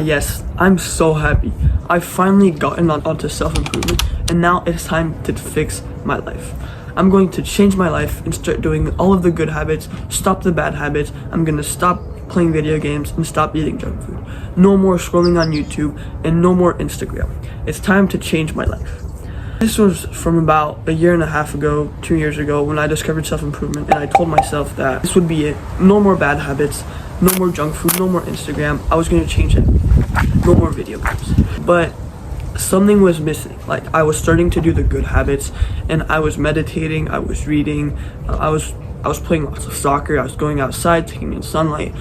Yes, I'm so happy. I've finally gotten onto self-improvement, and now it's time to fix my life. I'm going to change my life and start doing all of the good habits, stop the bad habits. I'm gonna stop playing video games and stop eating junk food. No more scrolling on YouTube and no more Instagram. It's time to change my life. This was from about a year and a half ago, 2 years ago, when I discovered self-improvement, and I told myself that this would be it. No more bad habits, no more junk food, no more Instagram. I was gonna change it. No more video games. But something was missing. Like, I was starting to do the good habits, and I was meditating, I was reading, I was playing lots of soccer, I was going outside, taking in sunlight,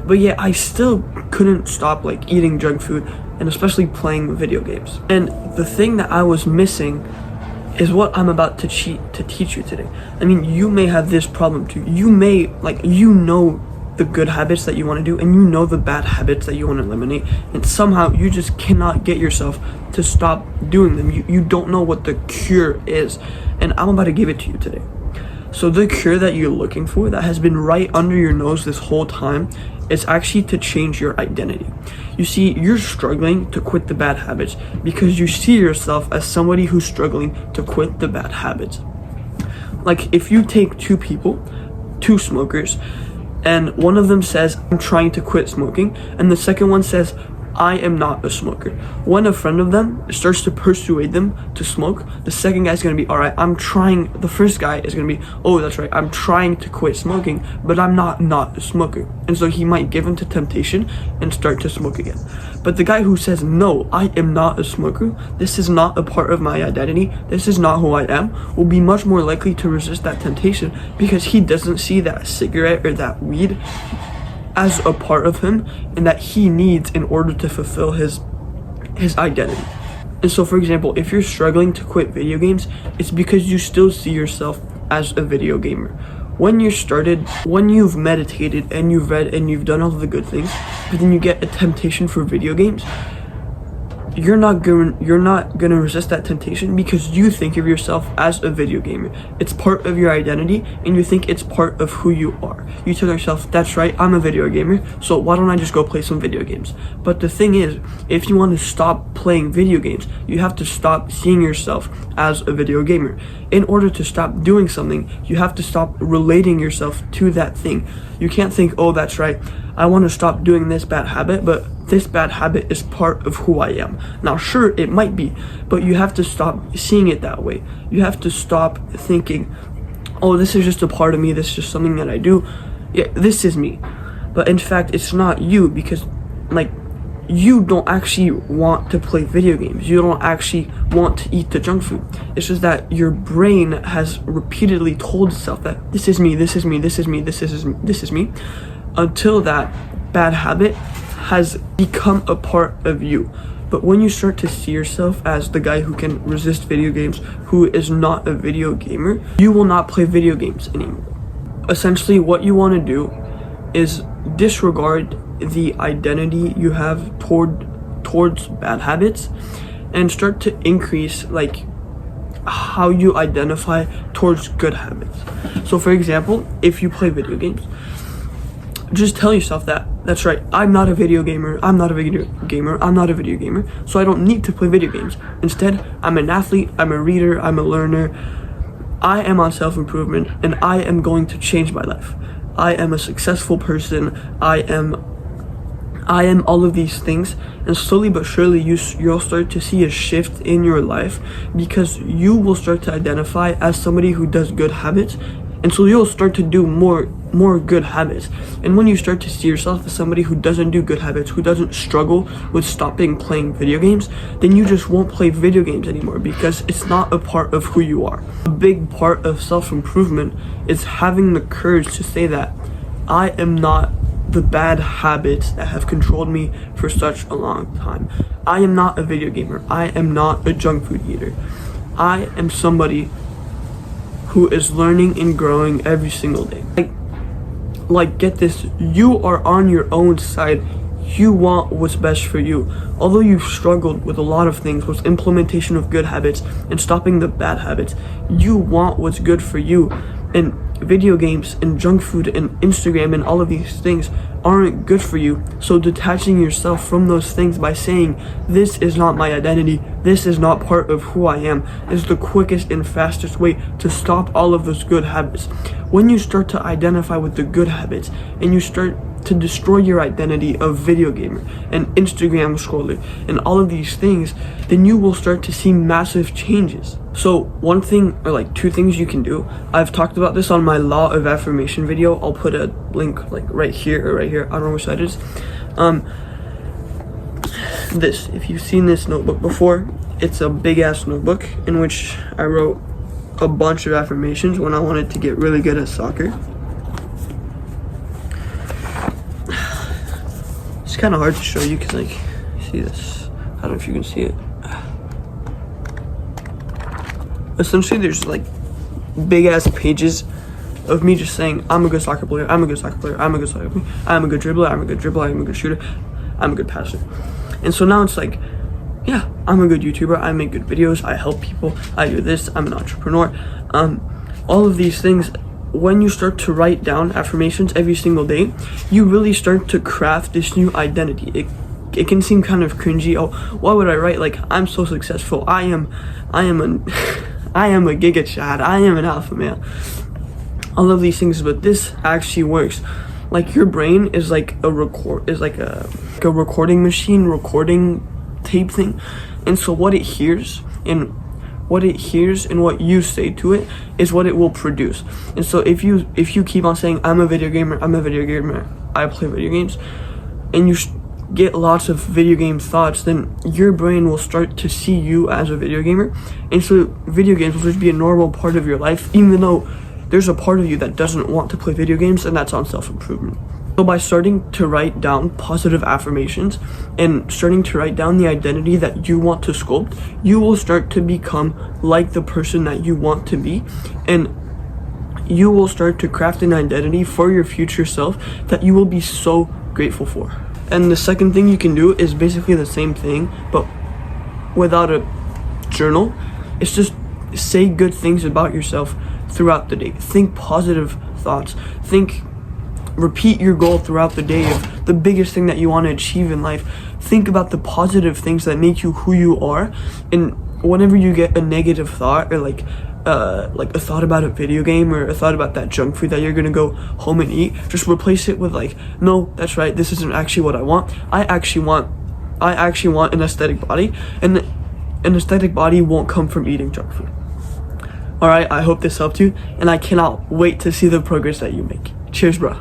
but yet I still couldn't stop like eating junk food and especially playing video games. And the thing that I was missing is what I'm about to teach you today. I mean, you may have this problem too. You may, like, you know the good habits that you want to do, and you know the bad habits that you want to eliminate, and somehow you just cannot get yourself to stop doing them. You don't know what the cure is, and I'm about to give it to you today. So the cure that you're looking for, that has been right under your nose this whole time, is actually to change your identity. You see, you're struggling to quit the bad habits because you see yourself as somebody who's struggling to quit the bad habits. Like, if you take two smokers, and one of them says, I'm trying to quit smoking, and the second one says, I am not a smoker. When a friend of them starts to persuade them to smoke, the second guy's gonna be, all right, the first guy is gonna be, oh, that's right, I'm trying to quit smoking, but I'm not a smoker. And so he might give in to temptation and start to smoke again. But the guy who says, no, I am not a smoker, this is not a part of my identity, this is not who I am, will be much more likely to resist that temptation because he doesn't see that cigarette or that weed as a part of him and that he needs in order to fulfill his identity. And so, for example, if you're struggling to quit video games, it's because you still see yourself as a video gamer. When you've meditated and you've read and you've done all of the good things, but then you get a temptation for video games, you're not gonna resist that temptation because you think of yourself as a video gamer. It's part of your identity, and you think it's part of who you are. You tell yourself, that's right, I'm a video gamer, so why don't I just go play some video games? But the thing is, if you want to stop playing video games, you have to stop seeing yourself as a video gamer. In order to stop doing something, you have to stop relating yourself to that thing. You can't think, oh, that's right, I want to stop doing this bad habit, but this bad habit is part of who I am. Now, sure, it might be, but you have to stop seeing it that way. You have to stop thinking, oh, this is just a part of me, this is just something that I do. Yeah, this is me. But in fact, it's not you, because, like, you don't actually want to play video games. You don't actually want to eat the junk food. It's just that your brain has repeatedly told itself that this is me, this is me, this is me, this is me, until that bad habit has become a part of you. But when you start to see yourself as the guy who can resist video games, who is not a video gamer, you will not play video games anymore. Essentially, what you want to do is disregard the identity you have towards bad habits and start to increase like how you identify towards good habits. So for example, if you play video games, just tell yourself that's right, I'm not a video gamer, I'm not a video gamer, so I don't need to play video games. Instead, I'm an athlete, I'm a reader, I'm a learner, I am on self-improvement, and I am going to change my life. I am a successful person, I am all of these things, and slowly but surely you'll start to see a shift in your life because you will start to identify as somebody who does good habits, and so you'll start to do more good habits. And when you start to see yourself as somebody who doesn't do good habits, who doesn't struggle with stopping playing video games, then you just won't play video games anymore because it's not a part of who you are. A big part of self-improvement is having the courage to say that I am not the bad habits that have controlled me for such a long time. I am not a video gamer. I am not a junk food eater. I am somebody who is learning and growing every single day. Like, get this, you are on your own side. You want what's best for you. Although you've struggled with a lot of things, with implementation of good habits and stopping the bad habits, you want what's good for you. And video games and junk food and Instagram and all of these things aren't good for you. So detaching yourself from those things by saying, this is not my identity, this is not part of who I am, is the quickest and fastest way to stop all of those good habits. When you start to identify with the good habits and you start to destroy your identity of video gamer and Instagram scroller and all of these things, then you will start to see massive changes. So one thing, or like two things you can do, I've talked about this on my law of affirmation video. I'll put a link like right here or right here, I don't know which side it is. This, if you've seen this notebook before, it's a big ass notebook in which I wrote a bunch of affirmations when I wanted to get really good at soccer. It's kind of hard to show you because, like, you see this, I don't know if you can see it. Essentially, there's like big ass pages of me just saying, I'm a good soccer player, I'm a good soccer player, I'm a good soccer player, I'm a good dribbler, I'm a good dribbler, I'm a good shooter, I'm a good passer. And so now it's like, yeah, I'm a good YouTuber, I make good videos, I help people, I do this, I'm an entrepreneur. All of these things, when you start to write down affirmations every single day, you really start to craft this new identity. It can seem kind of cringy. Oh, why would I write like, I'm so successful, I am a giga chad, I am an alpha male, all of these things, but this actually works. Like, your brain is like a recording machine, recording tape thing, and so what it hears and what you say to it is what it will produce. And so if you keep on saying, I'm a video gamer, I play video games, and you get lots of video game thoughts, then your brain will start to see you as a video gamer, and so video games will just be a normal part of your life, even though there's a part of you that doesn't want to play video games, and that's on self-improvement. So by starting to write down positive affirmations and starting to write down the identity that you want to sculpt, you will start to become like the person that you want to be, and you will start to craft an identity for your future self that you will be so grateful for. And the second thing you can do is basically the same thing, but without a journal. It's just say good things about yourself throughout the day. Think positive thoughts. Repeat your goal throughout the day of the biggest thing that you want to achieve in life. Think about the positive things that make you who you are, and whenever you get a negative thought, or like a thought about a video game or a thought about that junk food that you're gonna go home and eat, just replace it with like, no, that's right, this isn't actually what I want. I actually want an aesthetic body, and an aesthetic body won't come from eating junk food. Alright, I hope this helped you, and I cannot wait to see the progress that you make. Cheers, bro.